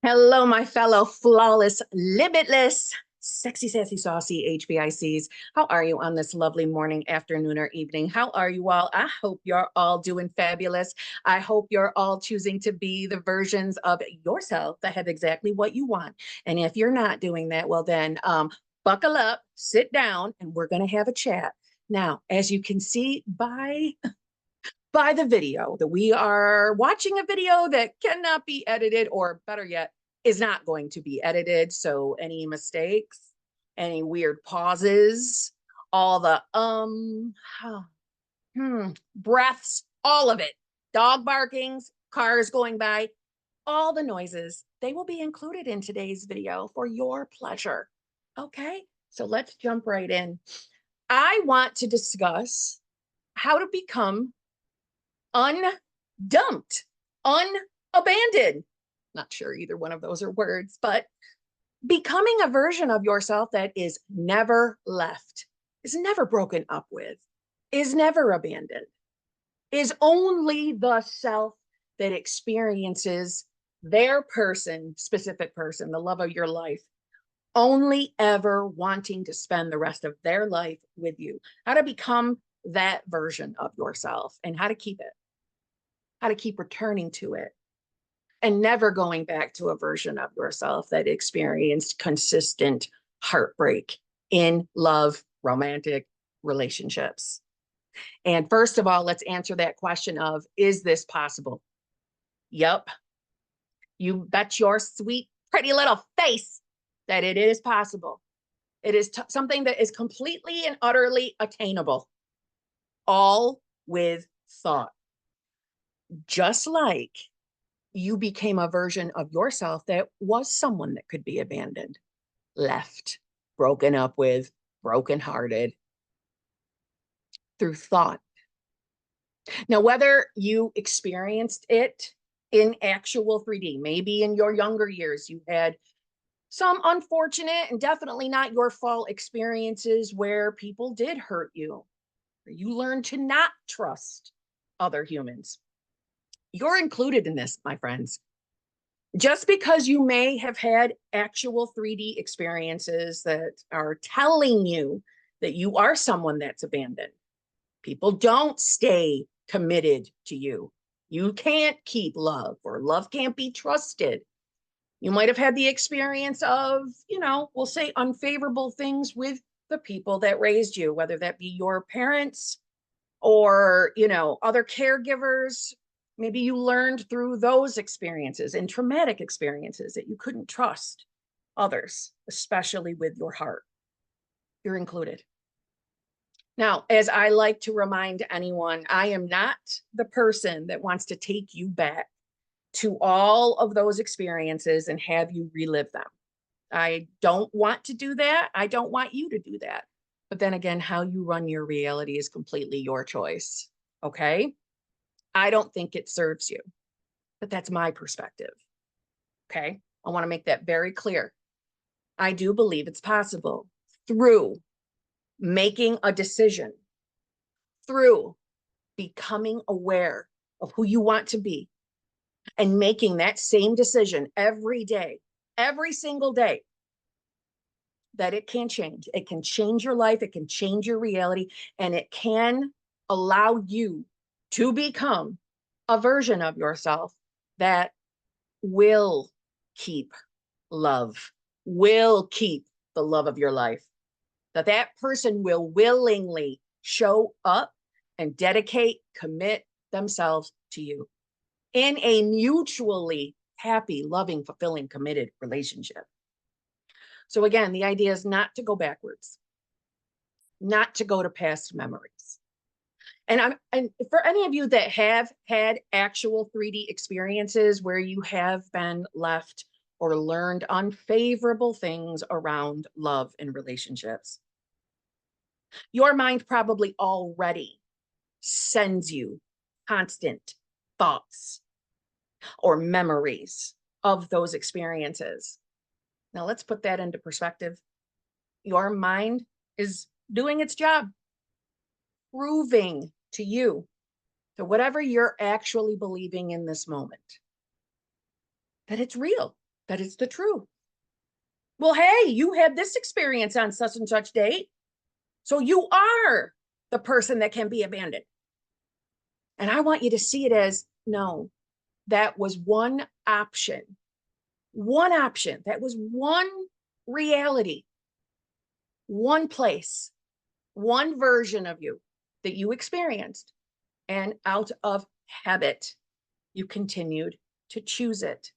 Hello, my fellow flawless, limitless, sexy, sassy, saucy HBICs. How are you on this lovely morning, afternoon, or evening? How are you all? I hope you're all doing fabulous. I hope you're all choosing to be the versions of yourself that have exactly what you want. And if you're not doing that, well, then buckle up, sit down, and we're going to have a chat. Now, as you can see by the video that we are watching a video that cannot be edited, or better yet, is not going to be edited. So any mistakes, any weird pauses, all the breaths, all of it, dog barkings, cars going by, all the noises, they will be included in today's video for your pleasure. Okay, so let's jump right in. I want to discuss how to become undumped, unabandoned. Not sure either one of those are words, but becoming a version of yourself that is never left, is never broken up with, is never abandoned, is only the self that experiences their person, specific person, the love of your life, only ever wanting to spend the rest of their life with you. How to become that version of yourself and how to keep it. How to keep returning to it and never going back to a version of yourself that experienced consistent heartbreak in love, romantic relationships. And first of all, let's answer that question of, is this possible? Yep. You bet your sweet, pretty little face that it is possible. It is something that is completely and utterly attainable, all with thought. Just like you became a version of yourself that was someone that could be abandoned, left, broken up with, brokenhearted through thought. Now, whether you experienced it in actual 3D, maybe in your younger years, you had some unfortunate and definitely not your fault experiences where people did hurt you, where you learned to not trust other humans. You're included in this, my friends. Just because you may have had actual 3D experiences that are telling you that you are someone that's abandoned, people don't stay committed to you. You can't keep love, or love can't be trusted. You might have had the experience of, we'll say unfavorable things with the people that raised you, whether that be your parents or, other caregivers. Maybe you learned through those experiences and traumatic experiences that you couldn't trust others, especially with your heart. You're included. Now, as I like to remind anyone, I am not the person that wants to take you back to all of those experiences and have you relive them. I don't want to do that. I don't want you to do that. But then again, how you run your reality is completely your choice. Okay? I don't think it serves you, but that's my perspective. Okay? I want to make that very clear. I do believe it's possible through making a decision, through becoming aware of who you want to be and making that same decision every day, every single day, that it can change. It can change your life. It can change your reality, and it can allow you to become a version of yourself that will keep love, will keep the love of your life, that person will willingly show up and dedicate, commit themselves to you in a mutually happy, loving, fulfilling, committed relationship. So again, the idea is not to go backwards, not to go to past memories. And for any of you that have had actual 3D experiences where you have been left or learned unfavorable things around love and relationships, your mind probably already sends you constant thoughts or memories of those experiences. Now let's put that into perspective. Your mind is doing its job, proving to you, to whatever you're actually believing in this moment, that it's real. that it's the truth. Well, hey, you had this experience on such and such date. So you are the person that can be abandoned. And I want you to see it as no, that was one option. One option. That was one reality, one place, one version of you that you experienced. And out of habit, you continued to choose it.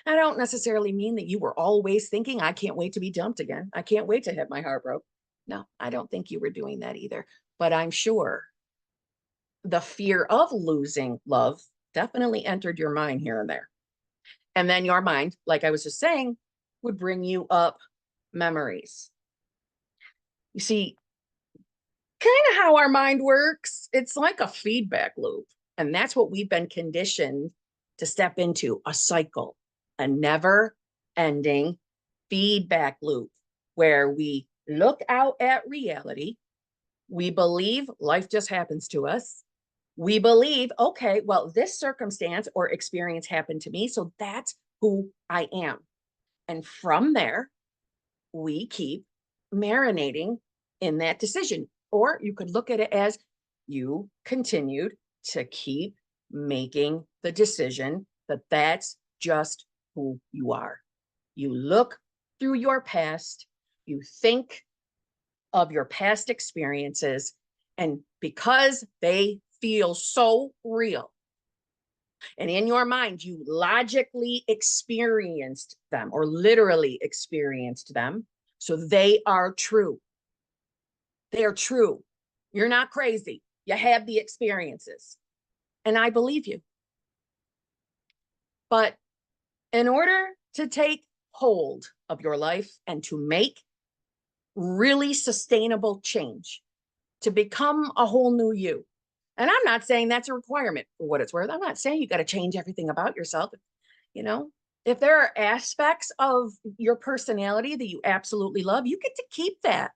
I don't necessarily mean that you were always thinking, I can't wait to be dumped again. I can't wait to have my heart broke. No, I don't think you were doing that either. But I'm sure the fear of losing love definitely entered your mind here and there. And then your mind, like I was just saying, would bring you up memories. You see, kind of how our mind works, it's like a feedback loop. And that's what we've been conditioned to step into, a cycle, a never ending feedback loop where we look out at reality. We believe life just happens to us. We believe, okay, well, this circumstance or experience happened to me, so that's who I am. And from there, we keep marinating in that decision. Or you could look at it as you continued to keep making the decision that that's just who you are. You look through your past, you think of your past experiences, and because they feel so real, and in your mind, you logically experienced them or literally experienced them, so they are true. They are true. You're not crazy. You have the experiences. And I believe you. But in order to take hold of your life and to make really sustainable change, to become a whole new you, and I'm not saying that's a requirement for what it's worth. I'm not saying you got to change everything about yourself. You know, if there are aspects of your personality that you absolutely love, you get to keep that.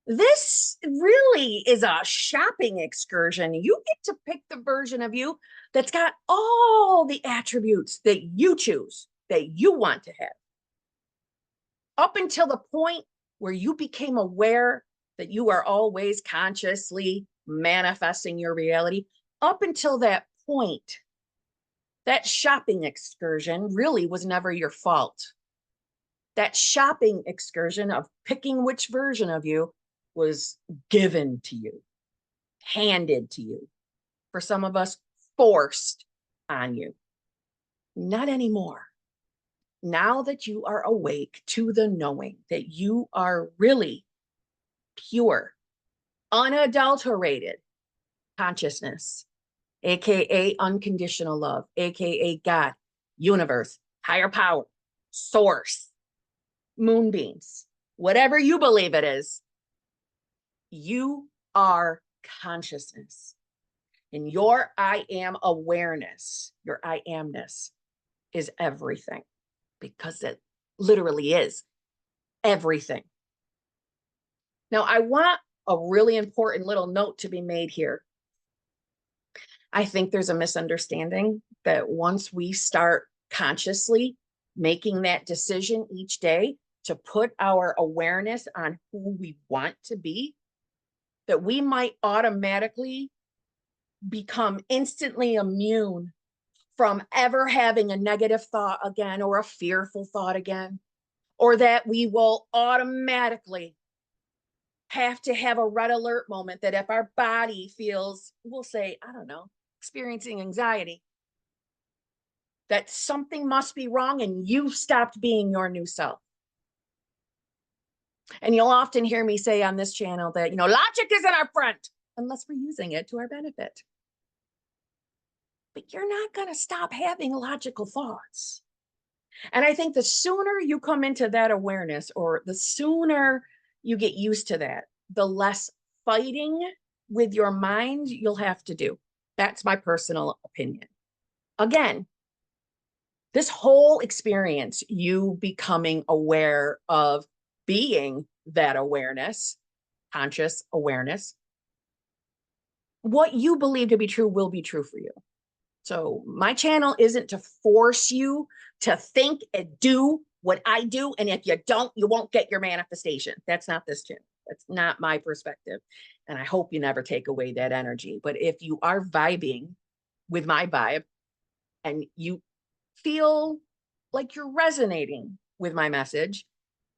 This really is a shopping excursion. You get to pick the version of you that's got all the attributes that you choose, that you want to have. Up until the point where you became aware that you are always consciously manifesting your reality, up until that point, that shopping excursion really was never your fault. That shopping excursion of picking which version of you was given to you, handed to you. For some of us, forced on you. Not anymore. Now that you are awake to the knowing that you are really pure, unadulterated consciousness, AKA unconditional love, AKA God, universe, higher power, source, moonbeams, whatever you believe it is, you are consciousness. And your I am awareness, your I amness is everything, because it literally is everything. Now, I want a really important little note to be made here. I think there's a misunderstanding that once we start consciously making that decision each day to put our awareness on who we want to be, that we might automatically become instantly immune from ever having a negative thought again or a fearful thought again, or that we will automatically have to have a red alert moment that if our body feels, we'll say, I don't know, experiencing anxiety, that something must be wrong and you've stopped being your new self. And you'll often hear me say on this channel that, logic isn't our friend unless we're using it to our benefit. But you're not going to stop having logical thoughts. And I think the sooner you come into that awareness, or the sooner you get used to that, the less fighting with your mind you'll have to do. That's my personal opinion. Again, this whole experience, you becoming aware of being that awareness, conscious awareness, what you believe to be true will be true for you. So my channel isn't to force you to think and do what I do. And if you don't, you won't get your manifestation. That's not this channel. That's not my perspective. And I hope you never take away that energy. But if you are vibing with my vibe and you feel like you're resonating with my message,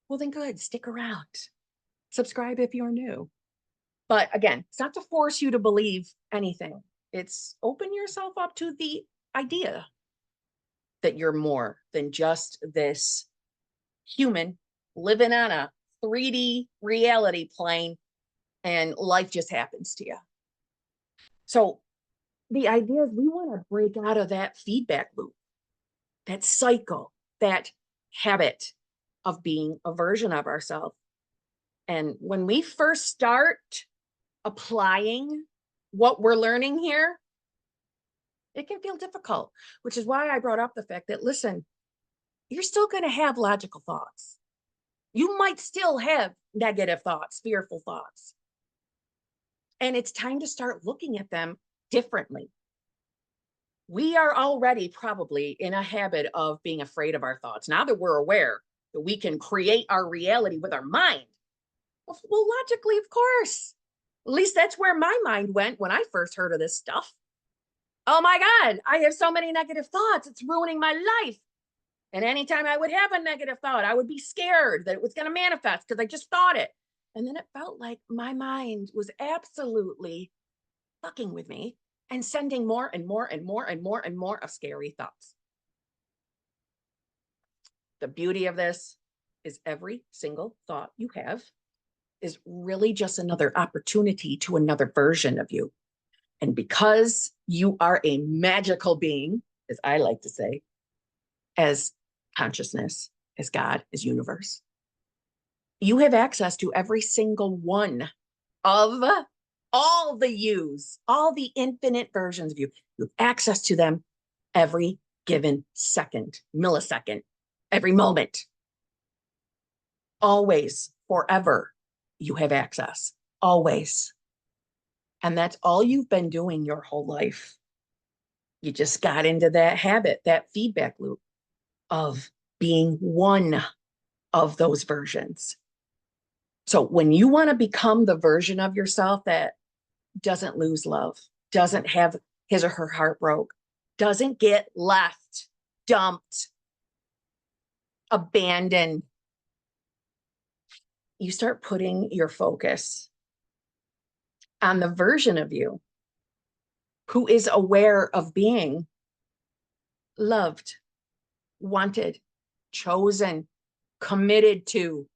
well, then good, stick around. Subscribe if you're new. But again, it's not to force you to believe anything. It's open yourself up to the idea that you're more than just this human living on a 3D reality plane and life just happens to you. So the idea is we want to break out of that feedback loop, that cycle, that habit of being a version of ourselves. And when we first start applying what we're learning here, it can feel difficult, which is why I brought up the fact that, listen, you're still going to have logical thoughts. You might still have negative thoughts, fearful thoughts. And it's time to start looking at them differently. We are already probably in a habit of being afraid of our thoughts. Now that we're aware that we can create our reality with our mind, well, logically, of course. At least that's where my mind went when I first heard of this stuff. Oh my God, I have so many negative thoughts. It's ruining my life. And anytime I would have a negative thought, I would be scared that it was going to manifest because I just thought it. And then it felt like my mind was absolutely fucking with me and sending more and more and more and more and more of scary thoughts. The beauty of this is every single thought you have is really just another opportunity to another version of you. And because you are a magical being, as I like to say, as consciousness, as God, as universe, you have access to every single one of all the yous, all the infinite versions of you. You have access to them every given second, millisecond, every moment. Always, forever, you have access. Always. And that's all you've been doing your whole life. You just got into that habit, that feedback loop of being one of those versions. So when you want to become the version of yourself that doesn't lose love, doesn't have his or her heart broke, doesn't get left, dumped, abandoned, you start putting your focus on the version of you who is aware of being loved, wanted, chosen, committed to,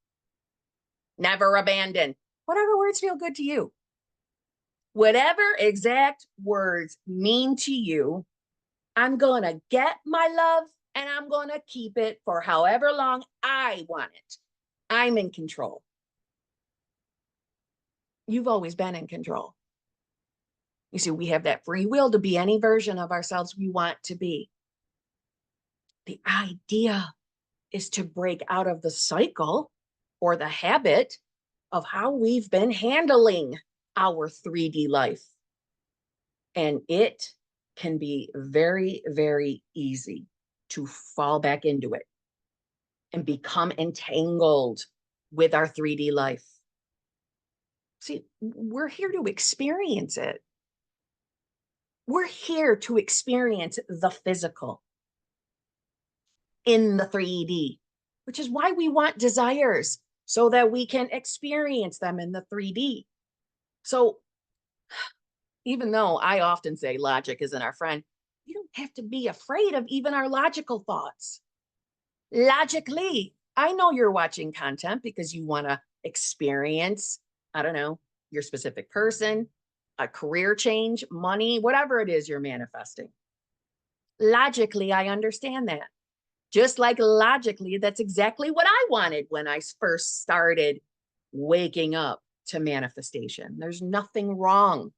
never abandoned, whatever words feel good to you. Whatever exact words mean to you, I'm going to get my love and I'm going to keep it for however long I want it. I'm in control. You've always been in control. You see, we have that free will to be any version of ourselves we want to be. The idea is to break out of the cycle or the habit of how we've been handling our 3D life. And it can be very, very easy to fall back into it and become entangled with our 3D life. See, we're here to experience it. We're here to experience the physical in the 3D, which is why we want desires, so that we can experience them in the 3D. So even though I often say logic isn't our friend, you don't have to be afraid of even our logical thoughts. Logically, I know you're watching content because you want to experience, I don't know, your specific person, a career change, money, whatever it is you're manifesting. Logically, I understand that. Just like logically, that's exactly what I wanted when I first started waking up to manifestation. There's nothing wrong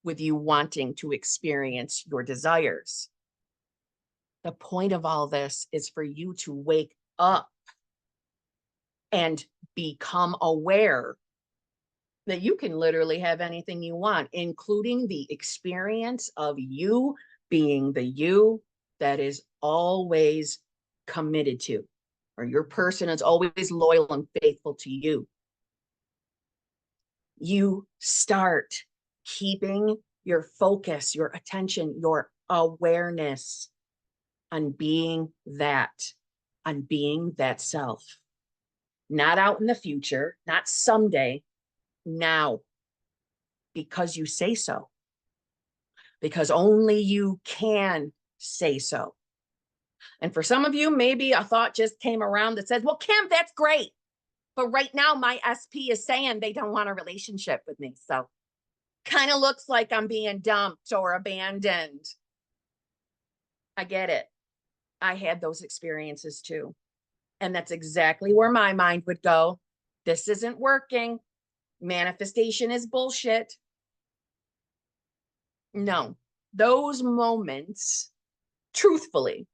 with you wanting to experience your desires. The point of all this is for you to wake up and become aware that you can literally have anything you want, including the experience of you being the you that is always committed to, or your person is always loyal and faithful to you. You start keeping your focus, your attention, your awareness on being that self. Not out in the future, not someday, now. Because you say so. Because only you can say so. And for some of you, maybe a thought just came around that says, well, Kim, that's great. But right now, my SP is saying they don't want a relationship with me. So kind of looks like I'm being dumped or abandoned. I get it. I had those experiences too. And that's exactly where my mind would go. This isn't working. Manifestation is bullshit. No, those moments, truthfully,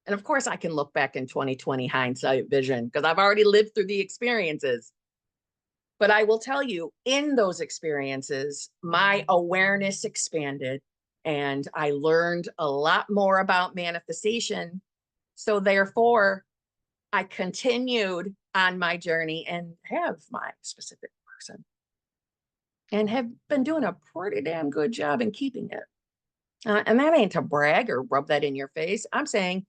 and of course I can look back in 2020 hindsight vision because I've already lived through the experiences. But I will tell you, in those experiences, my awareness expanded and I learned a lot more about manifestation. So therefore, I continued on my journey and have my specific person and have been doing a pretty damn good job in keeping it. And that ain't to brag or rub that in your face. I'm saying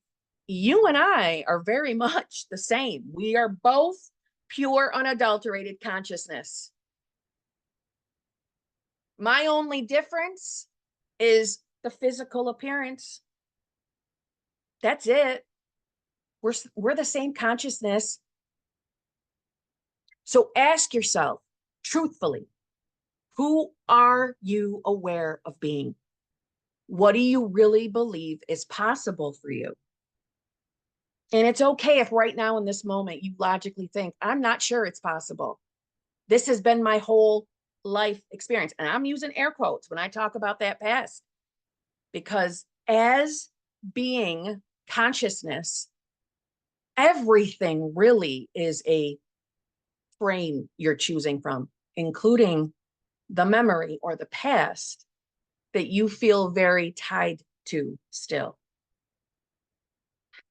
you and I are very much the same. We are both pure, unadulterated consciousness. My only difference is the physical appearance. That's it. We're the same consciousness. So ask yourself, truthfully, who are you aware of being? What do you really believe is possible for you? And it's okay if right now in this moment you logically think, I'm not sure it's possible. This has been my whole life experience. And I'm using air quotes when I talk about that past, because as being consciousness, everything really is a frame you're choosing from, including the memory or the past that you feel very tied to still.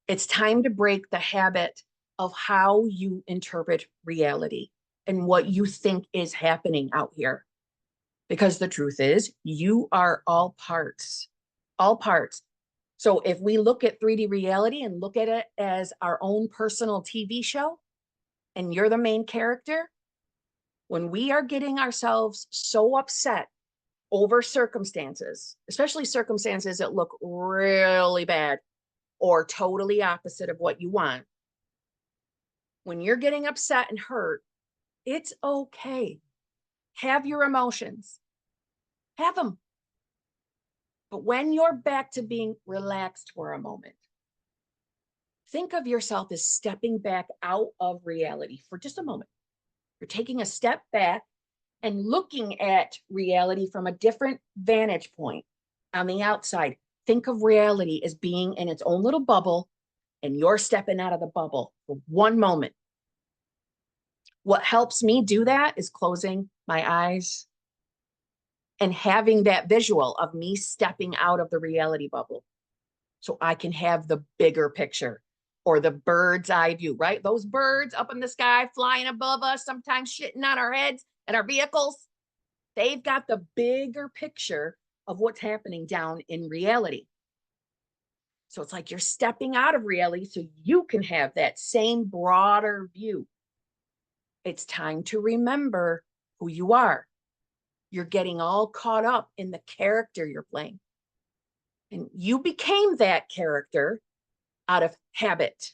It's time to break the habit of how you interpret reality and what you think is happening out here. Because the truth is, you are all parts, all parts. So if we look at 3D reality and look at it as our own personal TV show, and you're the main character, when we are getting ourselves so upset over circumstances, especially circumstances that look really bad or totally opposite of what you want, when you're getting upset and hurt, it's okay. Have your emotions, have them. But when you're back to being relaxed for a moment, think of yourself as stepping back out of reality for just a moment. You're taking a step back and looking at reality from a different vantage point on the outside. Think of reality as being in its own little bubble, and you're stepping out of the bubble for one moment. What helps me do that is closing my eyes and having that visual of me stepping out of the reality bubble so I can have the bigger picture, or the bird's eye view, right? Those birds up in the sky flying above us, sometimes shitting on our heads and our vehicles. They've got the bigger picture of what's happening down in reality. So it's like you're stepping out of reality so you can have that same broader view. It's time to remember who you are. You're getting all caught up in the character you're playing. And you became that character out of habit,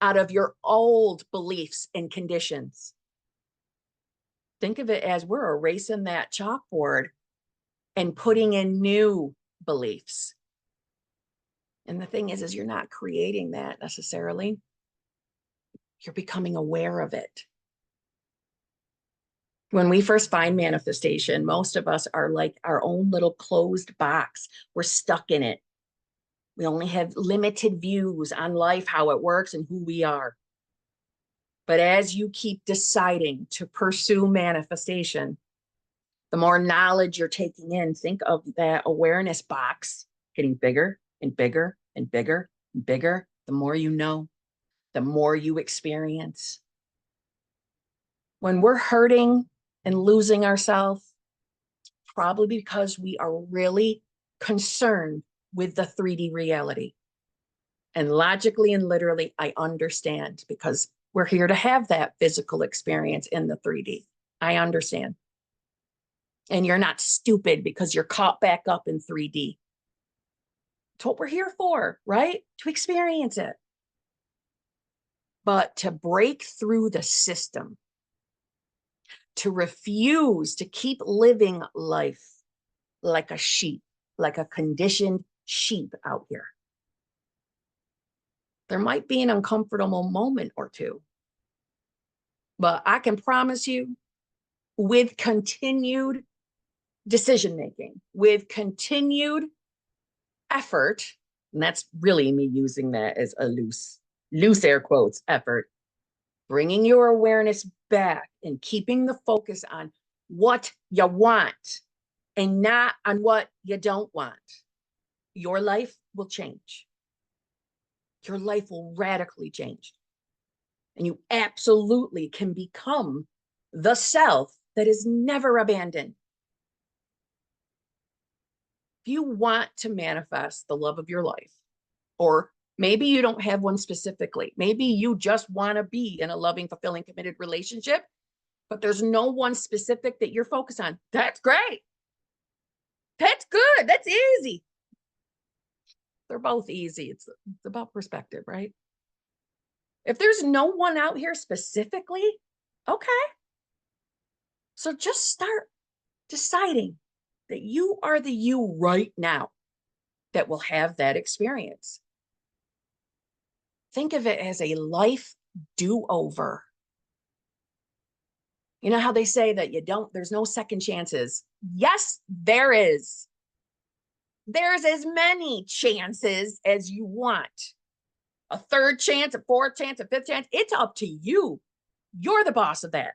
out of your old beliefs and conditions. Think of it as we're erasing that chalkboard and putting in new beliefs. And the thing is you're not creating that necessarily. You're becoming aware of it. When we first find manifestation, most of us are like our own little closed box. We're stuck in it. We only have limited views on life, how it works, and who we are. But as you keep deciding to pursue manifestation, the more knowledge you're taking in, think of that awareness box getting bigger and bigger and bigger and bigger. The more you know, the more you experience. When we're hurting and losing ourselves, probably because we are really concerned with the 3D reality. And logically and literally, I understand, because we're here to have that physical experience in the 3D. I understand. And you're not stupid because you're caught back up in 3D. It's what we're here for, right? To experience it. But to break through the system, to refuse to keep living life like a sheep, like a conditioned sheep out here. There might be an uncomfortable moment or two, but I can promise you, with continued decision-making, with continued effort, and that's really me using that as a loose air quotes, effort, bringing your awareness back and keeping the focus on what you want and not on what you don't want, your life will change. Your life will radically change. And you absolutely can become the self that is never abandoned. If you want to manifest the love of your life, or maybe you don't have one specifically, maybe you just want to be in a loving, fulfilling, committed relationship, but there's no one specific that you're focused on. That's great. That's good. That's easy. They're both easy. It's about perspective, right? If there's no one out here specifically, okay. So just start deciding that you are the you right now that will have that experience. Think of it as a life do-over. You know how they say that there's no second chances? Yes, there is. There's as many chances as you want. A third chance, a fourth chance, a fifth chance. It's up to you. You're the boss of that.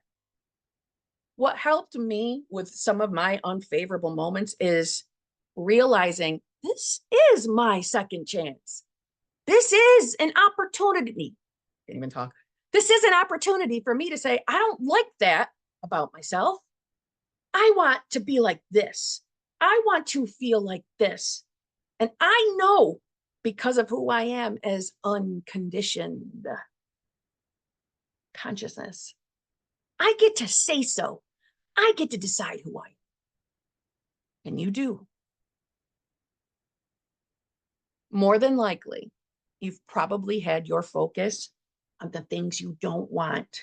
What helped me with some of my unfavorable moments is realizing this is my second chance. This is an opportunity. Can't even talk. This is an opportunity for me to say, I don't like that about myself. I want to be like this. I want to feel like this. And I know, because of who I am as unconditioned consciousness, I get to say so. I get to decide who I am. And you do. More than likely, you've probably had your focus on the things you don't want.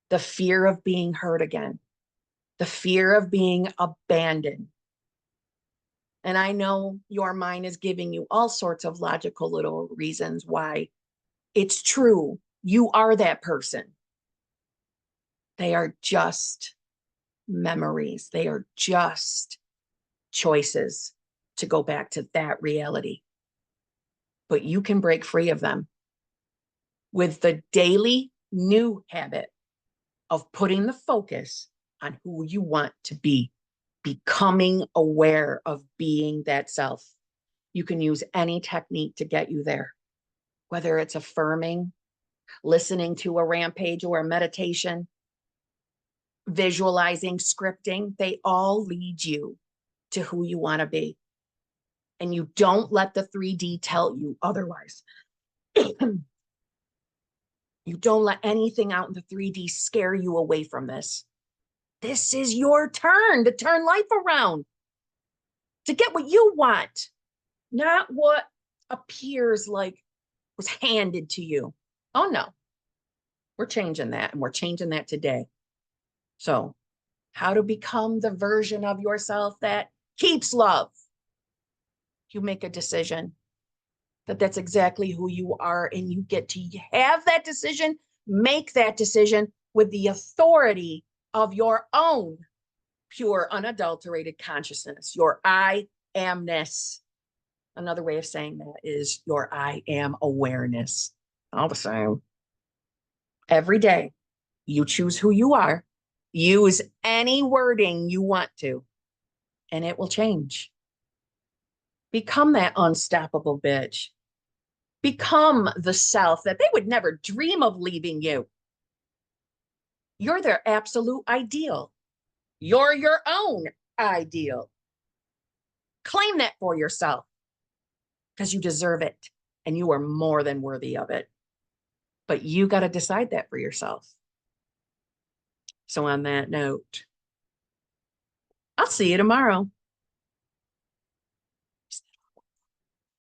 The fear of being hurt again. The fear of being abandoned. And I know your mind is giving you all sorts of logical little reasons why it's true. You are that person. They are just memories. They are just choices to go back to that reality. But you can break free of them with the daily new habit of putting the focus on who you want to be, becoming aware of being that self. You can use any technique to get you there, whether it's affirming, listening to a rampage or a meditation, visualizing, scripting. They all lead you to who you want to be. And you don't let the 3D tell you otherwise. You don't let anything out in the 3D scare you away from this. This is your turn to turn life around, to get what you want, not what appears like was handed to you. Oh no, we're changing that, and we're changing that today. So, how to become the version of yourself that keeps love? You make a decision that that's exactly who you are, and you get to have that decision, make that decision with the authority of your own pure, unadulterated consciousness, your I amness. Another way of saying that is your I am awareness. All the same. Every day, you choose who you are, use any wording you want to, and it will change. Become that unstoppable bitch. Become the self that they would never dream of leaving you. You're their absolute ideal. You're your own ideal. Claim that for yourself because you deserve it and you are more than worthy of it. But you got to decide that for yourself. So, on that note, I'll see you tomorrow.